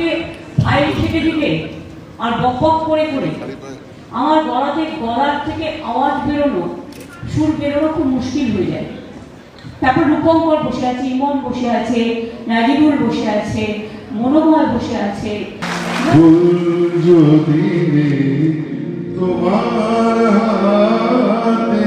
থেকে ফাইল থেকে দিকে আর বক বক করে করে আমার গলার থেকে আওয়াজ বেরোনো, সুর বেরোনো খুব মুশকিল হয়ে যায়। তারপর রূপঙ্কর বসে আছে, ইমন বসে আছে, নাজিবুল বসে আছে, মনোময় বসে আছে। তোমার হাতে